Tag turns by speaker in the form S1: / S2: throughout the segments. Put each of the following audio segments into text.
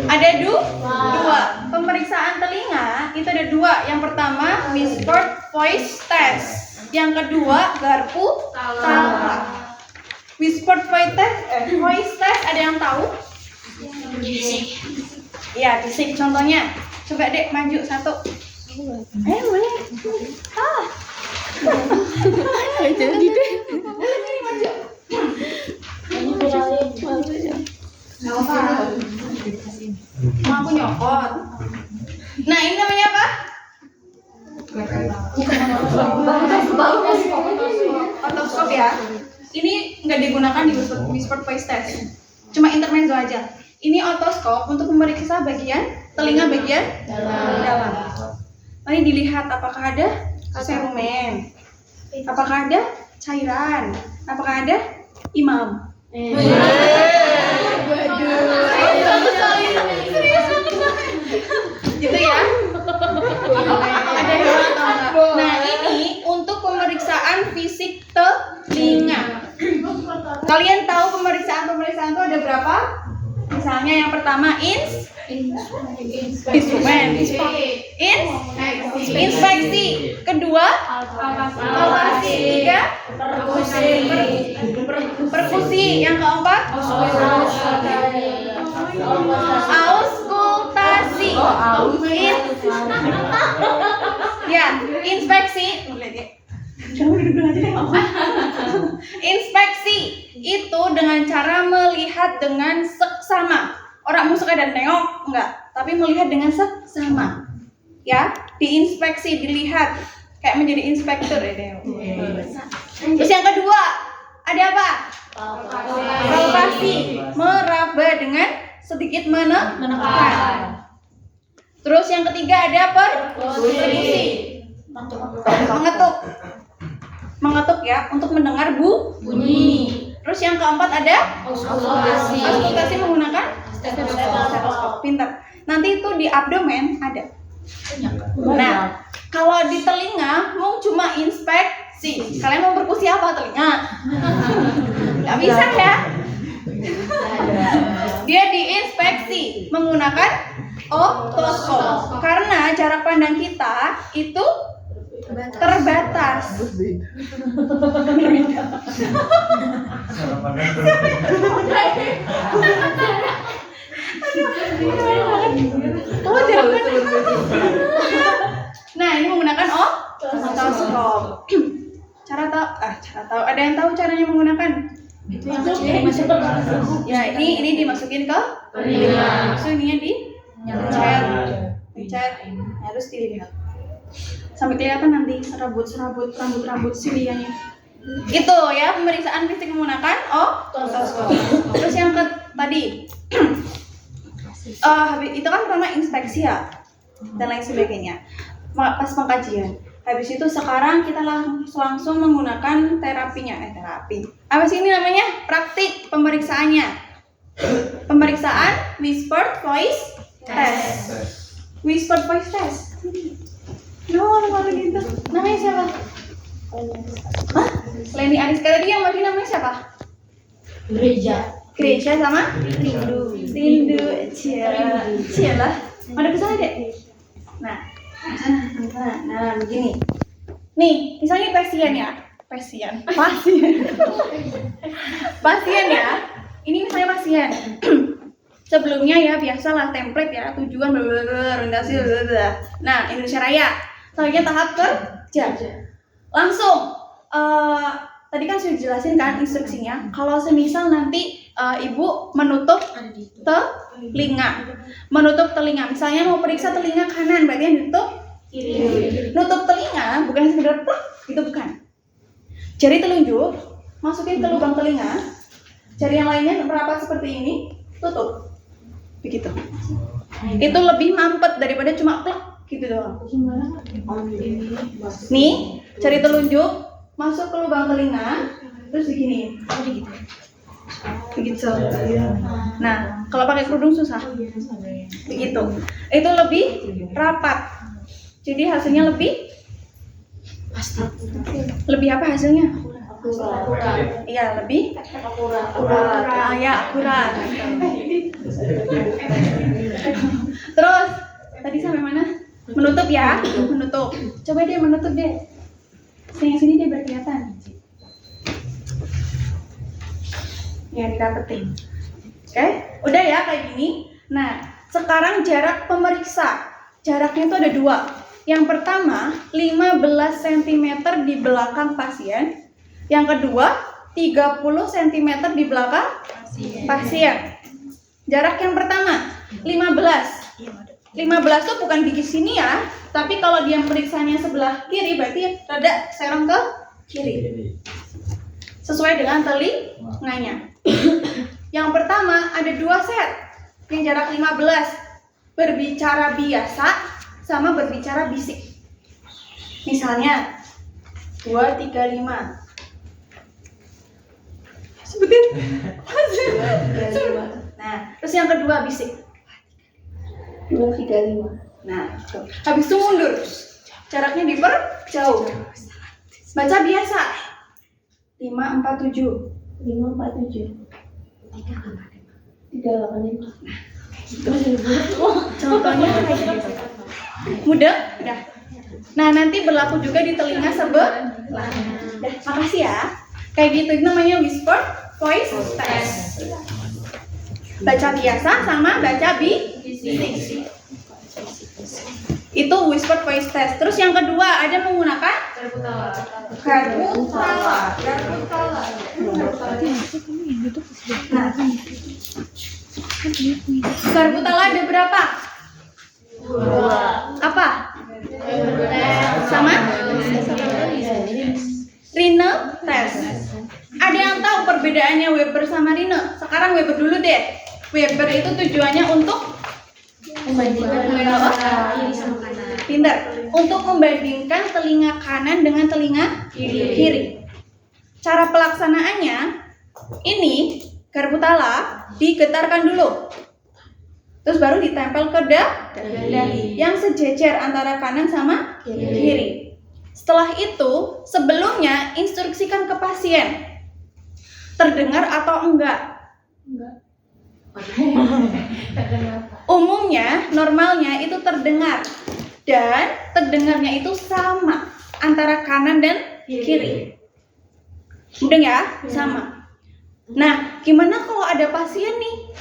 S1: Ada dua. Pemeriksaan telinga itu ada dua. Yang pertama whispered voice test. Yang kedua garpu tapak. Whispered voice test ada yang tahu? Ya, disik contohnya. Coba Dek maju satu. Boleh. Jadi deh. Sini maju. Mau aku nyokot. Nah, ini namanya apa? Otoskop ya. Ini nggak digunakan di whispered voice test. Cuma intermezzo aja. Ini otoskop untuk memeriksa bagian telinga bagian dalam. Mari dilihat apakah ada serumen, apakah ada cairan, apakah ada imam. Gitu ya. Ada hewan atau enggak? Nah, ini untuk pemeriksaan fisik telinga. Kalian tahu pemeriksaan itu ada berapa? Misalnya yang pertama instrumen, inspeksi, kedua palpasi, tiga perkusi, yang keempat auskultasi, ya inspeksi. Inspeksi itu dengan cara melihat dengan seksama. Orang mau sekadar nengok enggak, tapi melihat dengan seksama. Ya, diinspeksi, dilihat kayak menjadi inspektur ya. Terus yang kedua, ada apa? Palpasi, meraba dengan sedikit menekan. Terus yang ketiga ada perkusi, mengetuk ya, untuk mendengar bunyi. Terus yang keempat ada auskultasi menggunakan stetoskop. Pintar. Nanti itu di abdomen ada. Nah, kalau di telinga mau cuma inspeksi. Kalian mau perkusi apa telinga? Gak bisa ya. Dia diinspeksi menggunakan otoskop. Karena jarak pandang kita itu terbatas. Nah, ini menggunakan otoskop. Cara tahu. Ada yang tahu caranya menggunakan? Itu yang kecil dimasukin. Ya, ini dimasukin ke telinga. Terus ininya dipencet, harus dilihat. Sampai kelihatan nanti serabut rambut siliannya. Gitu ya, pemeriksaan fisik menggunakan otoskop. Terus yang tadi itu kan pertama inspeksi ya dan lain sebagainya. Pas pengkajian. Habis itu sekarang kita langsung menggunakan terapinya. Terapi. Apa sih ini namanya? Praktik pemeriksaannya. Pemeriksaan whispered voice test. Whispered voice test. Malu gitu. Namanya siapa? Leni Ariska tadi yang tadi namanya siapa? Grecia sama Rindu. Cialah. Ada kesana Dek. Nah, begini. Nih, misalnya pasien ya. Pasien ya. Ini misalnya pasien. Sebelumnya ya biasalah template ya, tujuan orientasi. Nah, Indonesia Raya. Selanjutnya tahap kerja. Langsung tadi kan sudah dijelasin kan instruksinya. Kalau semisal nanti ibu menutup telinga. Misalnya mau periksa telinga kanan, berarti yang ditutup kiri. Nutup telinga bukan sekedar plak, itu bukan. Jari telunjuk masukin ke lubang telinga. Jari yang lainnya merapat seperti ini, tutup. Begitu. Itu lebih mampet daripada cuma plak gitu doang. Nih, jari telunjuk masuk ke lubang telinga, terus begini. begitu. Nah, kalau pakai kerudung susah. Begitu. Itu lebih rapat. Jadi hasilnya lebih pasti. Lebih apa hasilnya? Iya, lebih akurat. Ya, akurat. Terus tadi sampai mana? Menutup ya, menutup. Coba deh menutup deh. Sini dia biar kelihatan. Ya, didapetin. Oke, udah ya kayak gini. Nah, sekarang jarak pemeriksa. Jaraknya itu ada 2. Yang pertama, 15 cm di belakang pasien. Yang kedua, 30 cm di belakang pasien. Jarak yang pertama, 15. 15 tuh bukan di sini ya, tapi kalau dia periksanya sebelah kiri berarti rada serong ke kiri. Sesuai dengan telinganya. Yang pertama ada 2 set yang jarak 15, berbicara biasa sama berbicara bisik. Misalnya 235. Sebutin. Nah, terus yang kedua bisik. 235. Nah, tuh. Habis itu mundur. Jaraknya diperjauh. Baca biasa. 547. 547. 385. Contohnya kayak gitu. Mudah? Udah. Nah, nanti berlaku juga di telinga sebelah. Udah, makasih ya. Kayak gitu, itu namanya whisper voice test. Baca biasa sama baca bisik. Itu whisper voice test. Terus yang kedua ada menggunakan Garbutala. Nah, Garbutala ada berapa? 2. Apa? Sama? Rhine test. Ada yang tahu perbedaannya Weber sama Rhine? Sekarang Weber dulu deh. Weber itu tujuannya untuk pintar. Untuk membandingkan telinga kanan dengan telinga kiri. Cara pelaksanaannya, ini Garbutala digetarkan dulu. Terus baru ditempel ke dahi yang sejejer antara kanan sama kiri. Setelah itu, sebelumnya instruksikan ke pasien. Terdengar atau enggak? Umumnya, normalnya itu terdengar. Dan terdengarnya itu sama antara kanan dan kiri. Mudah ya? Sama. Nah, gimana kalau ada pasien nih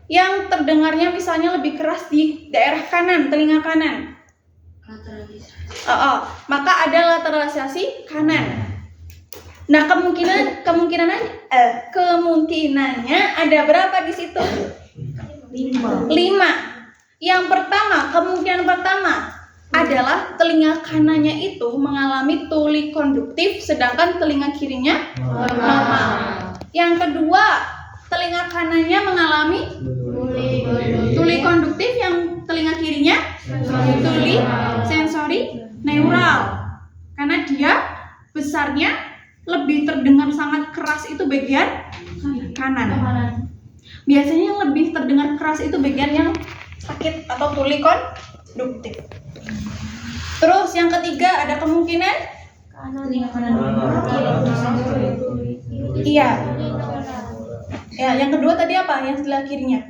S1: yang terdengarnya misalnya lebih keras di daerah kanan, telinga kanan? Maka ada lateralisasi kanan. Nah, kemungkinannya ada berapa di situ? 5. Yang pertama, kemungkinan pertama adalah telinga kanannya itu mengalami tuli konduktif, sedangkan telinga kirinya normal. Yang kedua, telinga kanannya mengalami tuli konduktif, yang telinga kirinya tuli sensori neural. Karena dia besarnya lebih terdengar sangat keras itu bagian kanan. Biasanya yang lebih terdengar keras itu bagian yang sakit atau tuli konduktif. Terus yang ketiga ada kemungkinan iya. Ya, yang kedua tadi apa? Yang sebelah kirinya.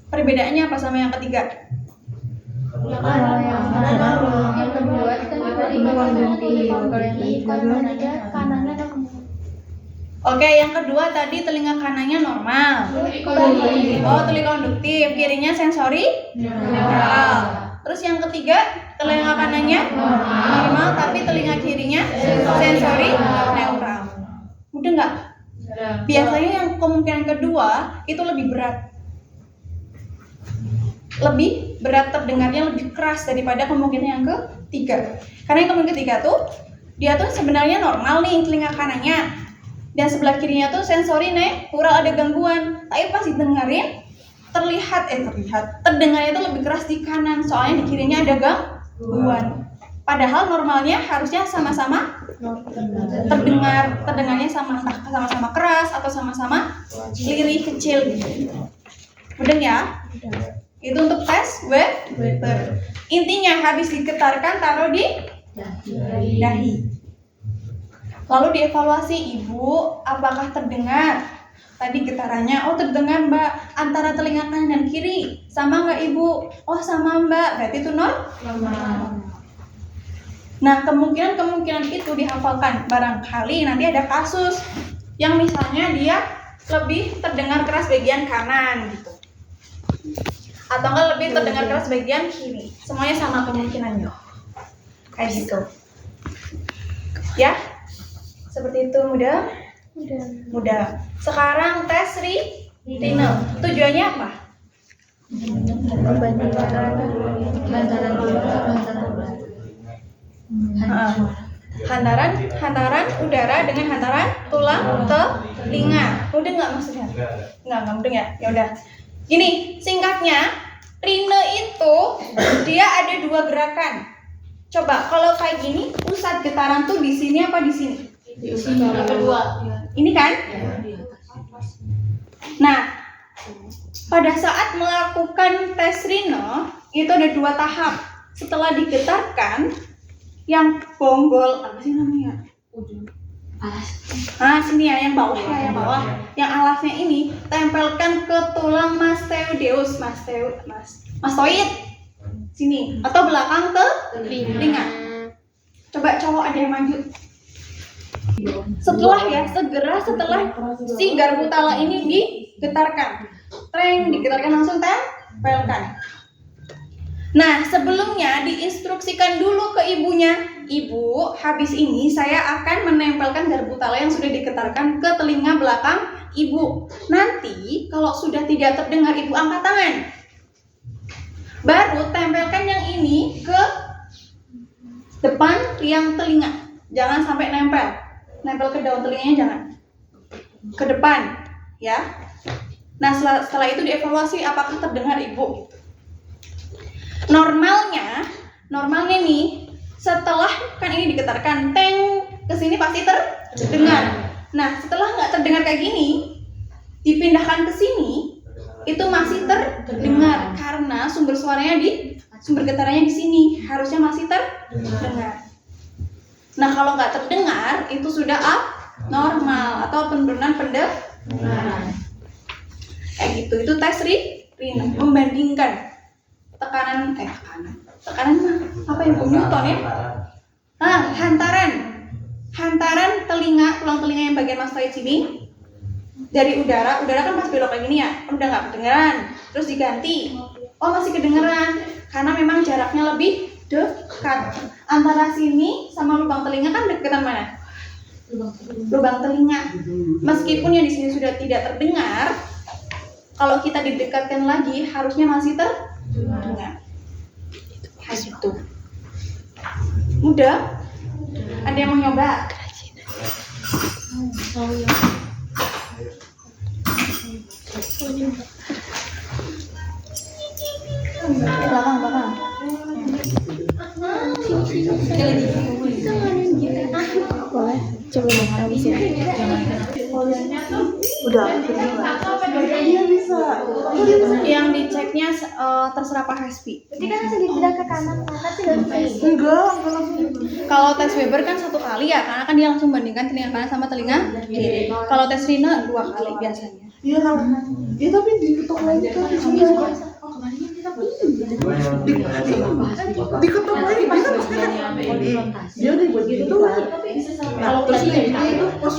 S1: Perbedaannya apa sama yang ketiga?
S2: Yang kedua
S1: Oke, yang kedua tadi telinga kanannya normal. Tuli konduktif, kirinya sensori neural. Terus yang ketiga, telinga kanannya normal tapi telinga kirinya sensori neural. Mudah nggak? Biasanya yang kemungkinan kedua itu lebih berat. Lebih berat, terdengarnya lebih keras daripada kemungkinan yang ketiga. Karena yang kemungkinan ketiga tuh dia tuh sebenarnya normal nih telinga kanannya, dan sebelah kirinya tuh sensori neural ada gangguan. Tapi pas didengarin terdengarnya itu lebih keras di kanan, soalnya di kirinya ada gangguan. Padahal normalnya harusnya sama-sama terdengarnya sama-sama keras atau sama-sama lirih kecil gitu. Mudeng ya? Itu untuk tes Weber. Intinya habis digetarkan taruh di dahi. Lalu dievaluasi, Ibu, apakah terdengar? Tadi getarannya, oh terdengar Mbak, antara telinga kanan dan kiri. Sama nggak Ibu? Oh sama Mbak, berarti itu normal. Nah, kemungkinan itu dihafalkan. Barangkali nanti ada kasus yang misalnya dia lebih terdengar keras bagian kanan gitu. Atau enggak lebih terdengar keras bagian kiri. Semuanya sama kemungkinannya. Kayak gitu. Ya? Seperti itu, mudah. Sekarang tes renal. Tujuannya apa? Hantaran udara dengan hantaran tulang telinga. Mudah nggak maksudnya? Nggak mudah ya. Ya udah. Gini, singkatnya, rine itu dia ada 2 gerakan. Coba kalau kayak gini, pusat getaran tuh di sini apa di sini?
S2: Di sini kedua.
S1: Ini kan? Nah, pada saat melakukan tes rine itu ada 2 tahap. Setelah digetarkan, yang bonggol apa sih namanya? Sini ya, yang bawah ya, yang bawah. Yang alasnya ini tempelkan ke tulang mastoideus, mastoid. Sini atau belakang telinga. Coba cowok ada yang maju. Segera setelah si garpu tala ini digetarkan. Digetarkan langsung tempelkan. Nah, sebelumnya diinstruksikan dulu ke ibunya, Ibu, habis ini saya akan menempelkan garpu tala yang sudah digetarkan ke telinga belakang Ibu. Nanti kalau sudah tidak terdengar, Ibu angkat tangan. Baru tempelkan yang ini ke depan tiang telinga. Jangan sampai nempel ke daun telinganya, jangan. Ke depan, ya. Nah, setelah itu dievaluasi apakah terdengar Ibu. Normalnya nih setelah kan ini digetarkan ke sini pasti terdengar. Nah, setelah nggak terdengar kayak gini, dipindahkan ke sini itu masih terdengar karena sumber getarannya di sini, harusnya masih terdengar. Nah, kalau nggak terdengar itu sudah abnormal atau penurunan pendengaran. Kayak gitu, itu tes rine membandingkan tekanan mah apa yang Newton ya? Hantaran telinga, tulang telinga yang bagian mastoid sini dari udara kan pas belok kayak gini ya, udah nggak kedengeran, terus diganti, oh masih kedengeran karena memang jaraknya lebih dekat antara sini sama lubang telinga kan deketan mana? Lubang telinga. Meskipun yang di sini sudah tidak terdengar, kalau kita didekatkan lagi harusnya masih terdengar. Gitu. Mudah? Ada yang mau nyoba? Belakang. Boleh? Coba dong, habisin. Udah. Iya bisa. Yang diceknya terserah Pak Hasbi.
S2: Berarti kan langsung dipindah ke kanan sih langsung.
S1: Enggak langsung. Kalau tes Weber kan 1 kali ya, karena kan dia langsung bandingkan telinga kanan sama telinga kiri. Kalau tes Rina 2 kali biasanya.
S3: Iya kalau ya tapi diketok lagi kan di sini. Diketok lagi bisa dia udah buat gitu tuh.
S4: Kalau tadi itu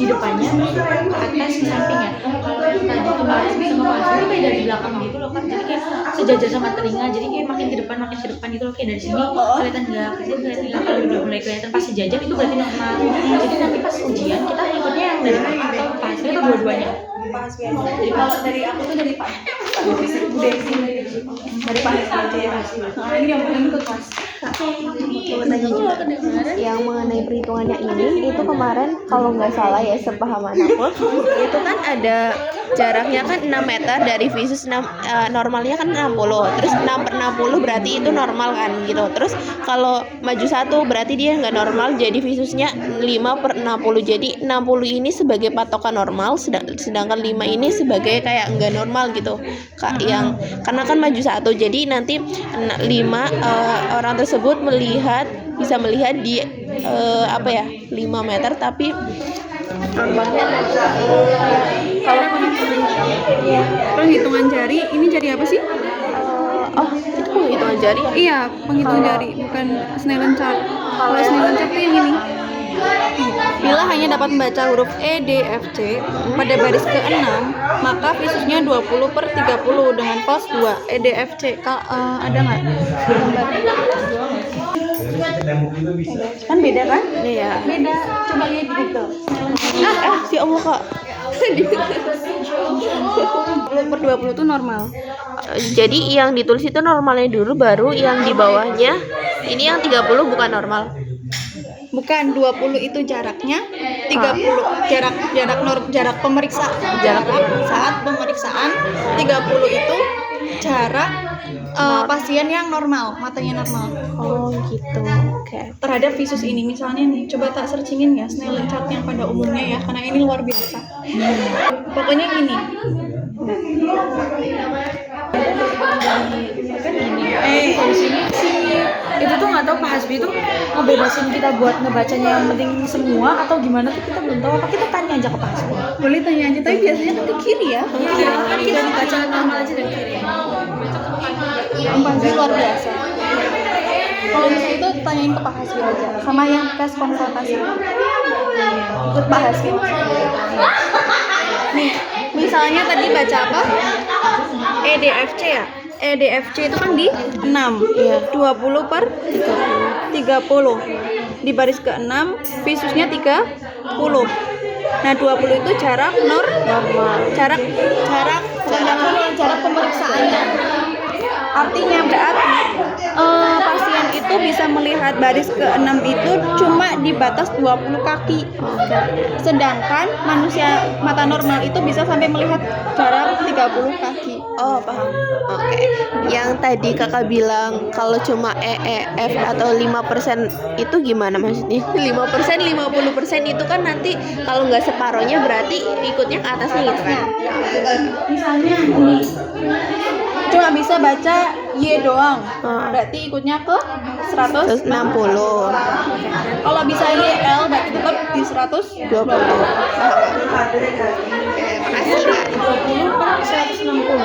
S4: di depannya atas di sampingnya. Kalau yang tadi ke bawah sama bawah itu kayak dari belakang gitu loh kan. Jadi kayak sejajar sama telinga. Jadi kayak makin ke depan gitu loh, kayak dari sini kelihatan nggak kelihatan. Kalau udah mulai kelihatan pas sejajar itu berarti normal. Jadi nanti pas ujian kita ikutnya yang dari belakang atau pas itu dua-duanya.
S1: Jadi kalau dari aku tuh dari Pak dari Pak aja ya. Nah, ini yang paling ikut Mas.
S2: Mau tanya juga. Yang mengenai perhitungannya ini, itu kemarin kalau nggak salah ya sepahaman aku, itu kan ada jaraknya kan 6 meter dari visus normalnya kan 60, terus 6/60 berarti itu normal kan gitu. Terus kalau maju 1 berarti dia nggak normal, jadi visusnya 5/60. Jadi 60 ini sebagai patokan normal, sedangkan 5 ini sebagai kayak nggak normal gitu Kak, yang karena kan maju 1, jadi nanti 5 orang tersebut bisa melihat di 5 meter, tapi normalnya
S1: Kalau penghitungan jari, ini jari apa sih?
S2: itu penghitungan jari ya?
S1: Iya, penghitung jari, bukan Snellen chart. Kalau Snellen chart itu yang ini. Bila hanya dapat membaca huruf E, D, F, C pada baris ke-6, maka visusnya 20/30 dengan pos 2 E, D, F, C. Ada nggak? Kan beda kan?
S2: Iya.
S1: Beda. Coba lihat di Google.
S2: Si Allah Kak.
S1: 20/20 itu normal.
S2: Jadi yang ditulis itu normalnya dulu, baru yang di bawahnya ini yang 30 bukan normal.
S1: Bukan, 20 itu jaraknya, 30 jarak pemeriksa. Jarak saat pemeriksaan, 30 itu jarak pasien yang normal, matanya normal.
S2: Oh gitu. Oke.
S1: Terhadap visus ini misalnya nih, coba tak searchingin ya Snellen chart yang pada umumnya ya, karena ini luar biasa. Pokoknya gini.
S4: Di sini sih itu tuh nggak tahu Pak Hasbi tuh ngebebasin kita buat ngebacanya yang penting semua atau gimana tuh kita belum tahu. Apa kita tanya aja ke Pak Hasbi?
S1: Boleh tanya aja, tapi biasanya kan ke kiri ya.
S4: Iya, kan kita dibaca normal aja dari kiri.
S1: Pasti luar biasa. Kalau misalnya itu tanyain ke Pak Hasbi aja, sama yang tes konsultasi. Ikut Pak Hasbi. Nih, misalnya tadi baca apa? EDFC ya? EDFC itu kan di 6, 20/30. Di baris ke-6, visusnya 30. Nah, 20 itu jarak normal. Jarak pemeriksaannya. Artinya berarti pasien itu bisa melihat baris ke-6 itu cuma di batas 20 kaki. Sedangkan manusia mata normal itu bisa sampai melihat jarak 30 kaki.
S2: Oh paham. Oke. Yang tadi kakak bilang kalau cuma EEF atau 5% itu gimana maksudnya? 5%, 50% itu kan nanti kalau nggak separohnya berarti ikutnya ke atasnya gitu kan?
S1: Misalnya ini cuma bisa baca Y doang, berarti ikutnya ke 160.
S2: 160.
S1: Kalau bisa YL berarti tetap di 120.
S2: Makasih Kak.
S4: 20/160.